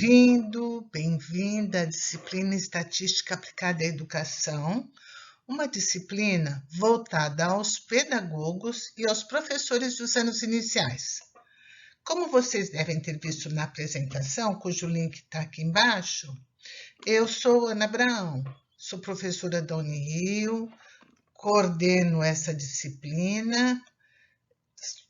Bem-vindo, bem-vinda à disciplina Estatística Aplicada à Educação, uma disciplina voltada aos pedagogos e aos professores dos anos iniciais. Como vocês devem ter visto na apresentação, cujo link está aqui embaixo, eu sou Ana Abraão, sou professora da Unirio, coordeno essa disciplina.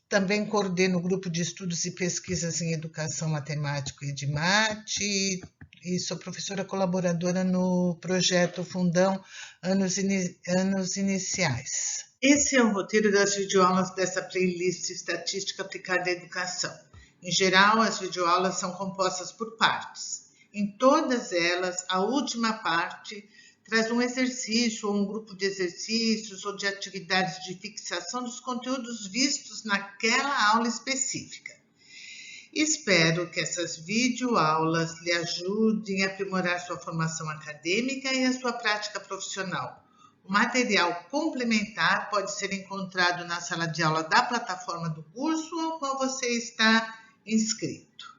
Também coordeno o grupo de estudos e pesquisas em educação matemática e de mate, e sou professora colaboradora no projeto Fundão Anos Iniciais. Esse é o roteiro das videoaulas dessa playlist Estatística Aplicada à Educação. Em geral, as videoaulas são compostas por partes. Em todas elas, a última parte traz um exercício ou um grupo de exercícios ou de atividades de fixação dos conteúdos vistos naquela aula específica. Espero que essas videoaulas lhe ajudem a aprimorar sua formação acadêmica e a sua prática profissional. O material complementar pode ser encontrado na sala de aula da plataforma do curso ao qual você está inscrito.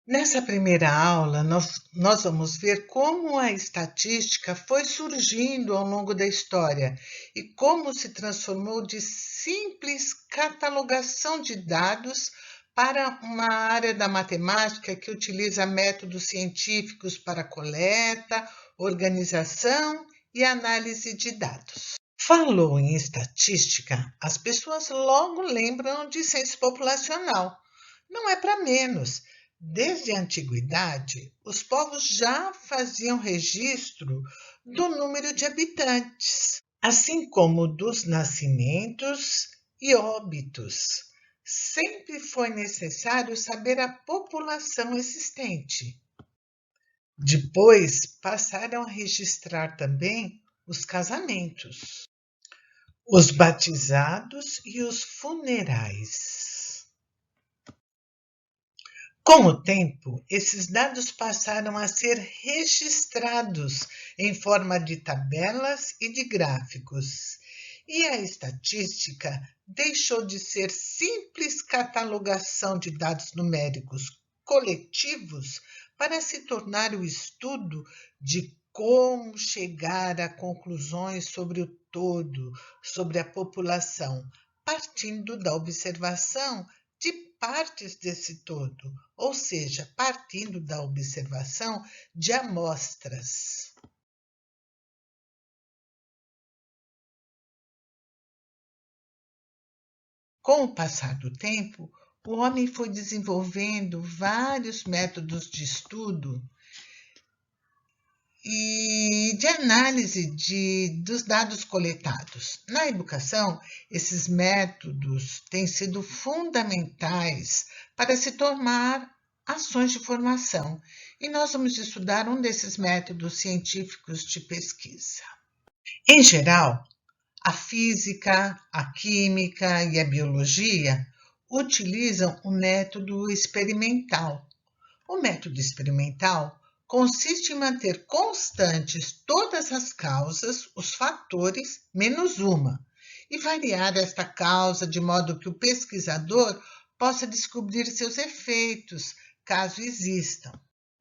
Nessa primeira aula, nós vamos ver como a estatística foi surgindo ao longo da história e como se transformou de simples catalogação de dados para uma área da matemática que utiliza métodos científicos para coleta, organização e análise de dados. Falou em estatística, as pessoas logo lembram de censo populacional. Não é para menos. Desde a antiguidade, os povos já faziam registro do número de habitantes, assim como dos nascimentos e óbitos. Sempre foi necessário saber a população existente. Depois, passaram a registrar também os casamentos, os batizados e os funerais. Com o tempo, esses dados passaram a ser registrados em forma de tabelas e de gráficos, e a estatística deixou de ser simples catalogação de dados numéricos coletivos para se tornar o estudo de como chegar a conclusões sobre o todo, sobre a população, partindo da observação de partes desse todo, ou seja, partindo da observação de amostras. Com o passar do tempo, o homem foi desenvolvendo vários métodos de estudo e de análise dos dados coletados. Na educação, esses métodos têm sido fundamentais para se tomar ações de formação, e nós vamos estudar um desses métodos científicos de pesquisa. Em geral, a física, a química e a biologia utilizam o método experimental. O método experimental consiste em manter constantes todas as causas, os fatores, menos uma, e variar esta causa de modo que o pesquisador possa descobrir seus efeitos, caso existam.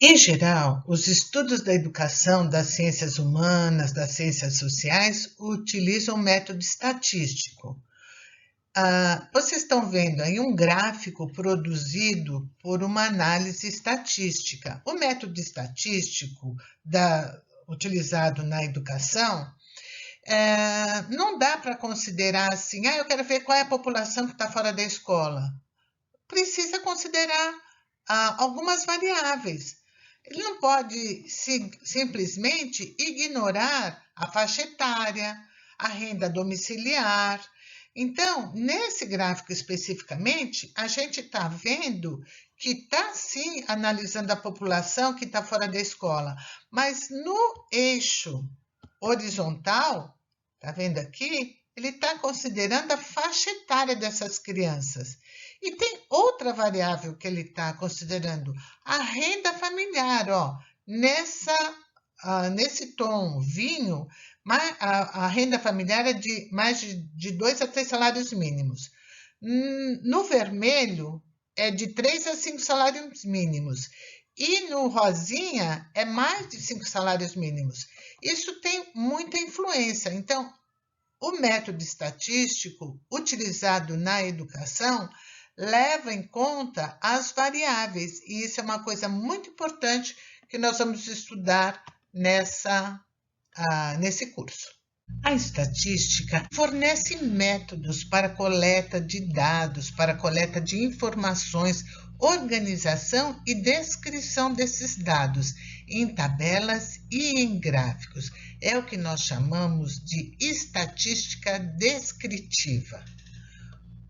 Em geral, os estudos da educação, das ciências humanas, das ciências sociais, utilizam o método estatístico. Vocês estão vendo aí um gráfico produzido por uma análise estatística. O método estatístico utilizado na educação não dá para considerar assim, eu quero ver qual é a população que está fora da escola. Precisa considerar algumas variáveis. Ele não pode simplesmente ignorar a faixa etária, a renda domiciliar. Então, nesse gráfico especificamente, a gente está vendo que está sim analisando a população que está fora da escola, mas no eixo horizontal, está vendo aqui? Ele está considerando a faixa etária dessas crianças. E tem outra variável que ele está considerando, a renda familiar. Nesse tom vinho, a renda familiar é de mais de 2 a 3 salários mínimos. No vermelho, é de 3 a 5 salários mínimos. E no rosinha é mais de 5 salários mínimos. Isso tem muita influência. Então, o método estatístico utilizado na educação leva em conta as variáveis, e isso é uma coisa muito importante que nós vamos estudar nesse curso. A estatística fornece métodos para coleta de dados, para coleta de informações, organização e descrição desses dados em tabelas e em gráficos. É o que nós chamamos de estatística descritiva.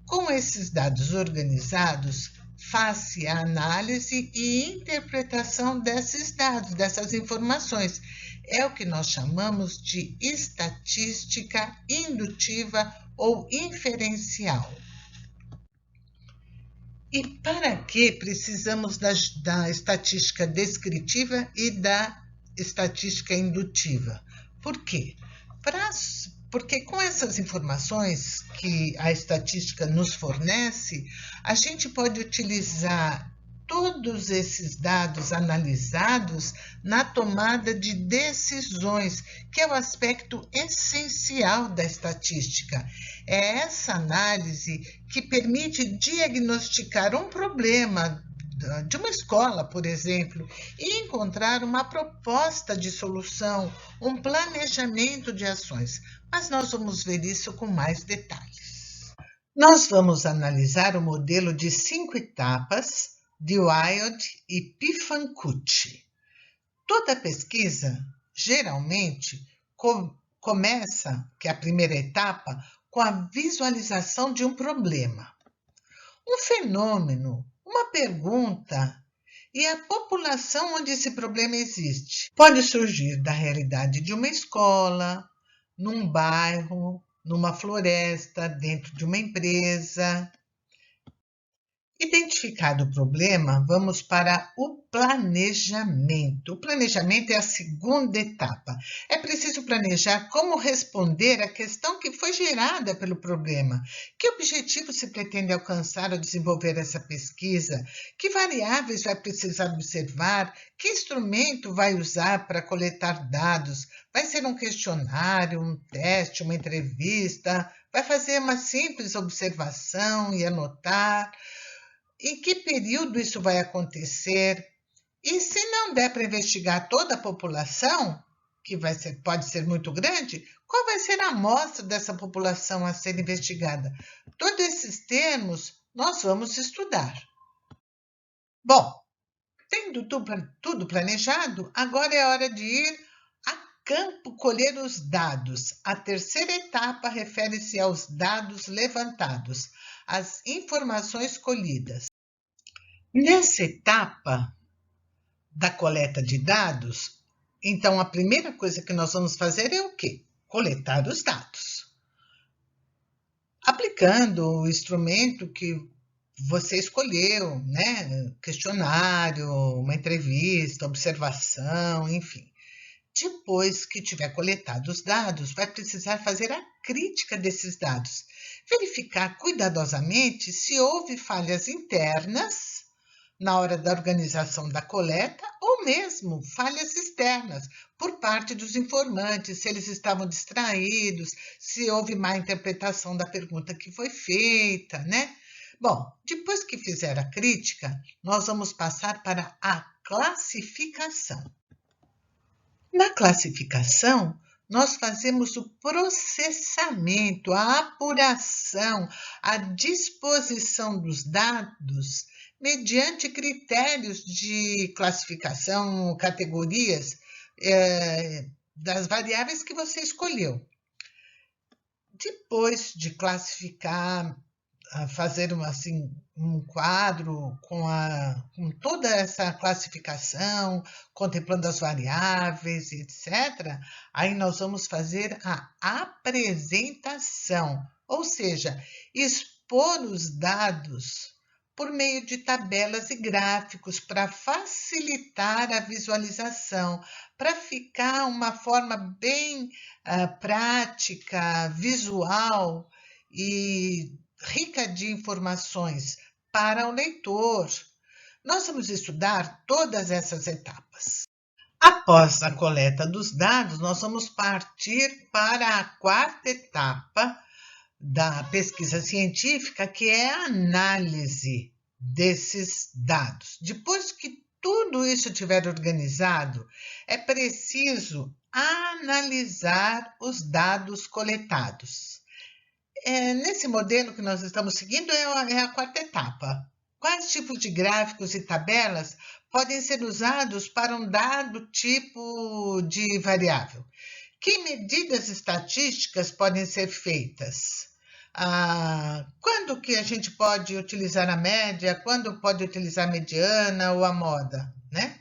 Com esses dados organizados, faz-se a análise e interpretação desses dados, dessas informações. É o que nós chamamos de estatística indutiva ou inferencial. E para que precisamos da estatística descritiva e da estatística indutiva? Por quê? Porque com essas informações que a estatística nos fornece, a gente pode utilizar todos esses dados analisados na tomada de decisões, que é o aspecto essencial da estatística. É essa análise que permite diagnosticar um problema de uma escola, por exemplo, e encontrar uma proposta de solução, um planejamento de ações. Mas nós vamos ver isso com mais detalhes. Nós vamos analisar o modelo de 5 etapas de Wild e Piffancucci. Toda pesquisa, geralmente, começa, que é a primeira etapa, com a visualização de um problema, um fenômeno, uma pergunta e a população onde esse problema existe. Pode surgir da realidade de uma escola, num bairro, numa floresta, dentro de uma empresa. Identificado o problema, vamos para o planejamento. O planejamento é a segunda etapa. É preciso planejar como responder à questão que foi gerada pelo problema. Que objetivo se pretende alcançar ao desenvolver essa pesquisa? Que variáveis vai precisar observar? Que instrumento vai usar para coletar dados? Vai ser um questionário, um teste, uma entrevista? Vai fazer uma simples observação e anotar? Em que período isso vai acontecer? E se não der para investigar toda a população, que pode ser muito grande, qual vai ser a amostra dessa população a ser investigada? Todos esses termos nós vamos estudar. Bom, tendo tudo planejado, agora é hora de ir a campo colher os dados. A terceira etapa refere-se aos dados levantados, às informações colhidas. Nessa etapa da coleta de dados, então a primeira coisa que nós vamos fazer é o quê? Coletar os dados. Aplicando o instrumento que você escolheu, né? Questionário, uma entrevista, observação, enfim. Depois que tiver coletado os dados, vai precisar fazer a crítica desses dados. Verificar cuidadosamente se houve falhas internas na hora da organização da coleta ou mesmo falhas externas por parte dos informantes, se eles estavam distraídos, se houve má interpretação da pergunta que foi feita, né? Bom, depois que fizer a crítica, nós vamos passar para a classificação. Na classificação, nós fazemos o processamento, a apuração, a disposição dos dados mediante critérios de classificação, categorias das variáveis que você escolheu. Depois de classificar, fazer um quadro com toda essa classificação, contemplando as variáveis, etc., aí nós vamos fazer a apresentação, ou seja, expor os dados por meio de tabelas e gráficos para facilitar a visualização, para ficar uma forma bem prática, visual e rica de informações para o leitor. Nós vamos estudar todas essas etapas. Após a coleta dos dados, nós vamos partir para a quarta etapa da pesquisa científica, que é a análise desses dados. Depois que tudo isso estiver organizado, é preciso analisar os dados coletados. Nesse modelo que nós estamos seguindo é a quarta etapa. Quais tipos de gráficos e tabelas podem ser usados para um dado tipo de variável? Que medidas estatísticas podem ser feitas? Quando que a gente pode utilizar a média? Quando pode utilizar a mediana ou a moda, né?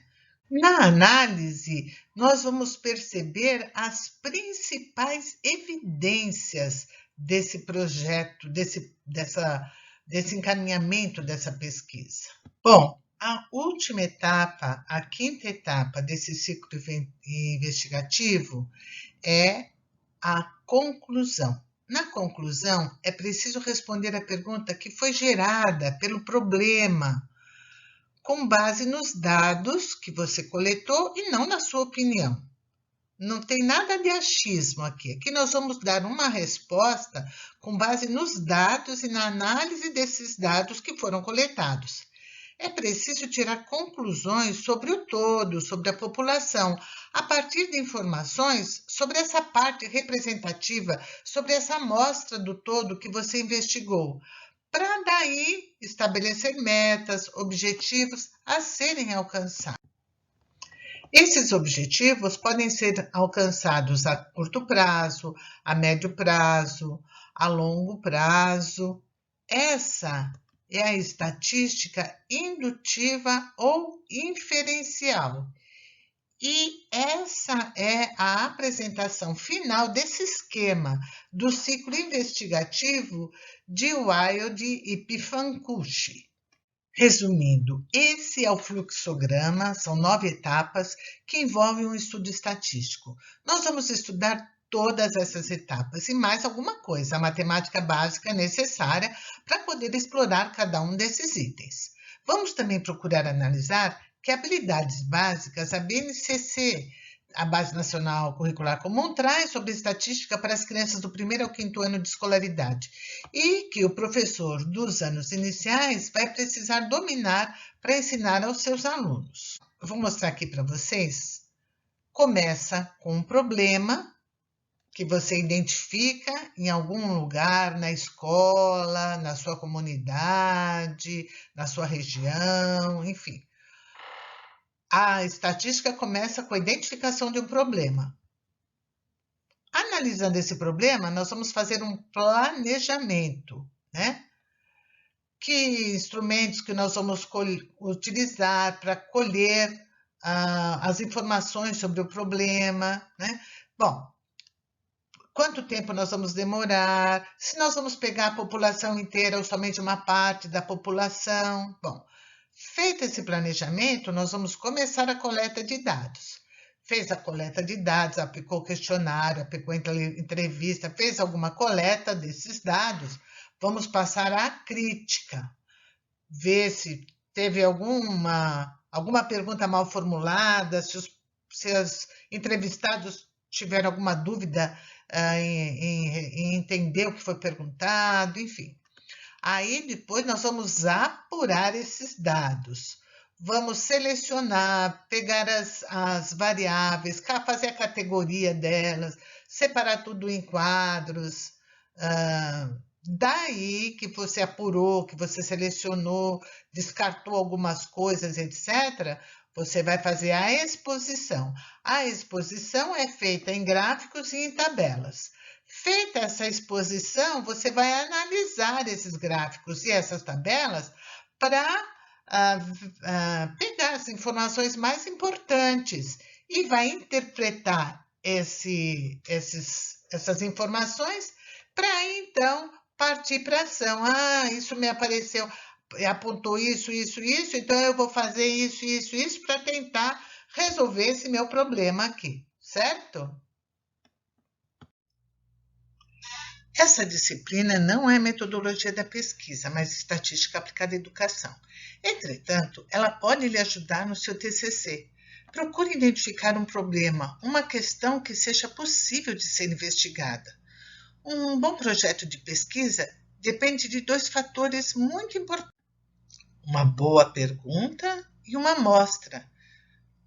Na análise, nós vamos perceber as principais evidências desse projeto, desse encaminhamento dessa pesquisa. Bom, a última etapa, a quinta etapa desse ciclo investigativo é a conclusão. Na conclusão, é preciso responder a pergunta que foi gerada pelo problema, com base nos dados que você coletou e não na sua opinião. Não tem nada de achismo aqui. Aqui nós vamos dar uma resposta com base nos dados e na análise desses dados que foram coletados. É preciso tirar conclusões sobre o todo, sobre a população, a partir de informações sobre essa parte representativa, sobre essa amostra do todo que você investigou, para daí estabelecer metas, objetivos a serem alcançados. Esses objetivos podem ser alcançados a curto prazo, a médio prazo, a longo prazo. Essa é a estatística indutiva ou inferencial. E essa é a apresentação final desse esquema do ciclo investigativo de Wild e Pifancucci. Resumindo, esse é o fluxograma, são 9 etapas que envolvem um estudo estatístico. Nós vamos estudar todas essas etapas e mais alguma coisa, a matemática básica necessária para poder explorar cada um desses itens. Vamos também procurar analisar que habilidades básicas a BNCC, a Base Nacional Curricular Comum, traz sobre estatística para as crianças do 1º ao 5º ano de escolaridade e que o professor dos anos iniciais vai precisar dominar para ensinar aos seus alunos. Eu vou mostrar aqui para vocês. Começa com um problema que você identifica em algum lugar, na escola, na sua comunidade, na sua região, enfim. A estatística começa com a identificação de um problema. Analisando esse problema, nós vamos fazer um planejamento, né? Que instrumentos que nós vamos utilizar para colher as informações sobre o problema, né? Bom, quanto tempo nós vamos demorar, se nós vamos pegar a população inteira ou somente uma parte da população. Bom, feito esse planejamento, nós vamos começar a coleta de dados. Fez a coleta de dados, aplicou questionário, aplicou entrevista, fez alguma coleta desses dados, vamos passar à crítica. Ver se teve alguma pergunta mal formulada, se os entrevistados tiveram alguma dúvida em entender o que foi perguntado, enfim. Aí depois nós vamos apurar esses dados. Vamos selecionar, pegar as variáveis, fazer a categoria delas, separar tudo em quadros. Daí que você apurou, que você selecionou, descartou algumas coisas, etc., você vai fazer a exposição. A exposição é feita em gráficos e em tabelas. Feita essa exposição, você vai analisar esses gráficos e essas tabelas para pegar as informações mais importantes e vai interpretar essas informações para então partir para ação. Isso me apareceu, apontou isso, então eu vou fazer isso para tentar resolver esse meu problema aqui, certo? Essa disciplina não é metodologia da pesquisa, mas estatística aplicada à educação. Entretanto, ela pode lhe ajudar no seu TCC. Procure identificar um problema, uma questão que seja possível de ser investigada. Um bom projeto de pesquisa depende de 2 fatores muito importantes: uma boa pergunta e uma amostra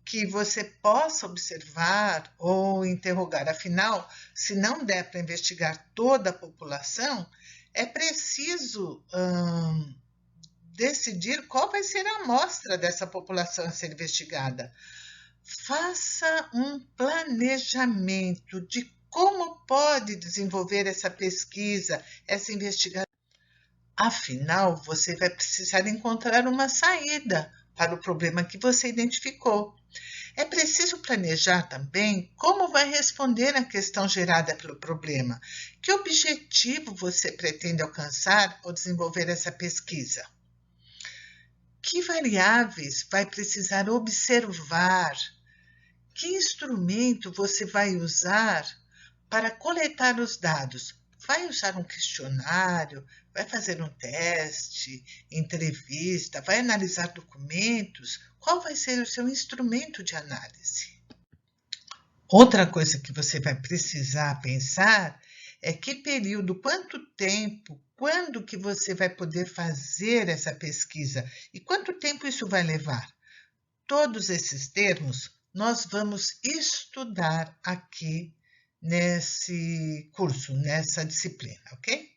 que você possa observar ou interrogar. Afinal, se não der para investigar toda a população, é preciso decidir qual vai ser a amostra dessa população a ser investigada. Faça um planejamento de como pode desenvolver essa pesquisa, essa investigação. Afinal, você vai precisar encontrar uma saída para o problema que você identificou. É preciso planejar também como vai responder à questão gerada pelo problema. Que objetivo você pretende alcançar ao desenvolver essa pesquisa? Que variáveis vai precisar observar? Que instrumento você vai usar para coletar os dados? Vai usar um questionário? Vai fazer um teste, entrevista? Vai analisar documentos? Qual vai ser o seu instrumento de análise? Outra coisa que você vai precisar pensar é que período, quanto tempo, quando que você vai poder fazer essa pesquisa e quanto tempo isso vai levar. Todos esses termos nós vamos estudar aqui nesse curso, nessa disciplina, ok?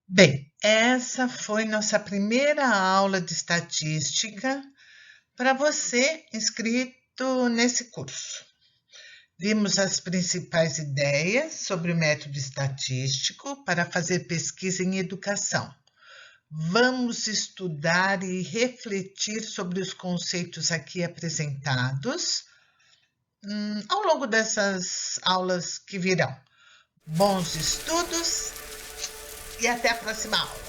Bem, essa foi nossa primeira aula de estatística para você inscrito nesse curso. Vimos as principais ideias sobre o método estatístico para fazer pesquisa em educação. Vamos estudar e refletir sobre os conceitos aqui apresentados ao longo dessas aulas que virão. Bons estudos e até a próxima aula!